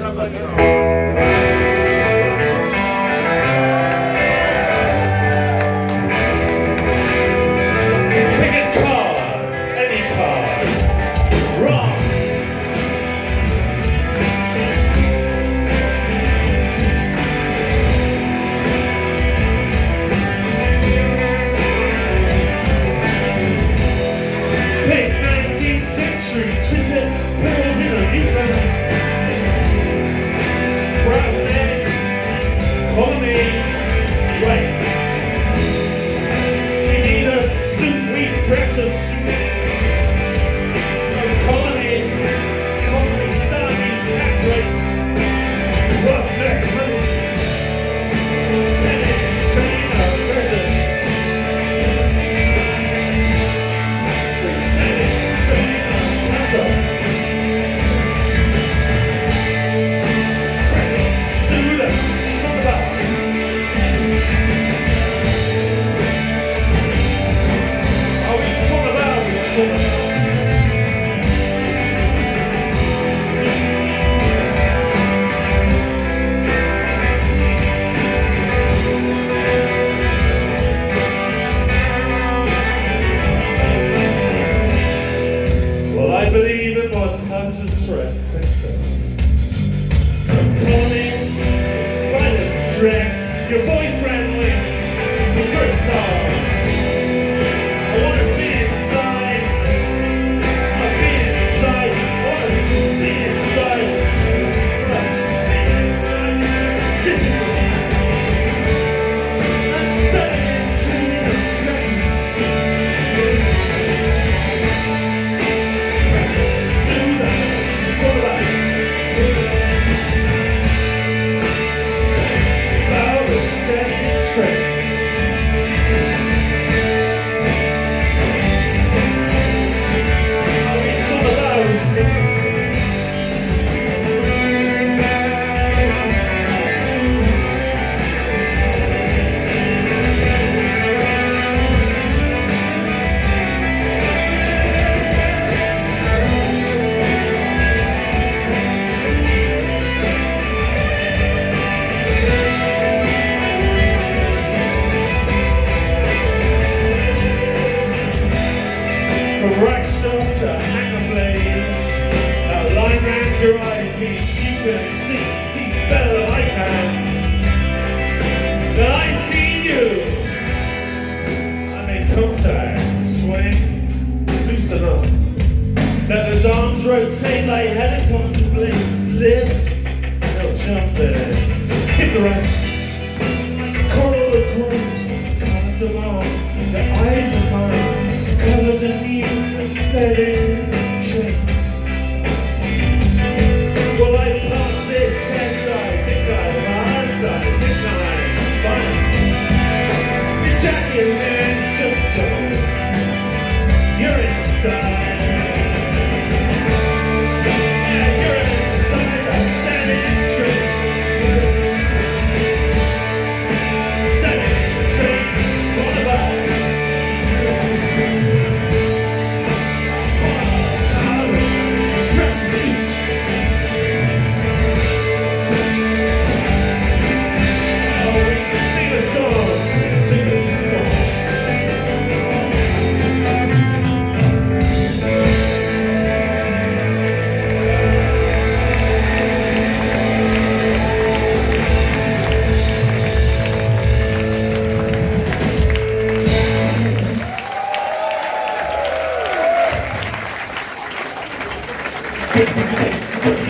Pick a card, any card. Wrong. Pick 19th century tinted pills in a defense. Brass neck, colony, right. We need a suit, we precious suit. Colony, Saudis, tax rates. Rough neck, money. Senate, trainer, versus. Well, I believe in what causes stress. Calling, spider dress, your boyfriend with the crypto. I wanna see inside. I've been inside. I wanna see inside. It's difficult. I'm studying training of presence. From Rexton to Hanger Blade, that line round your eyes means you can see better than I can. Then I see you. I make contact, swing, loosen up. Let those arms rotate like helicopter blades. Lift, they'll jump there. Skip the rest. Coral the corners, come to mom. The eyes are mine. Covered beneath the setting train. Well, I passed this test, I think I passed, I think I'm fine. Your jacket man's just gone. You're inside. Yeah, you're inside that setting train. Setting train, it's all about.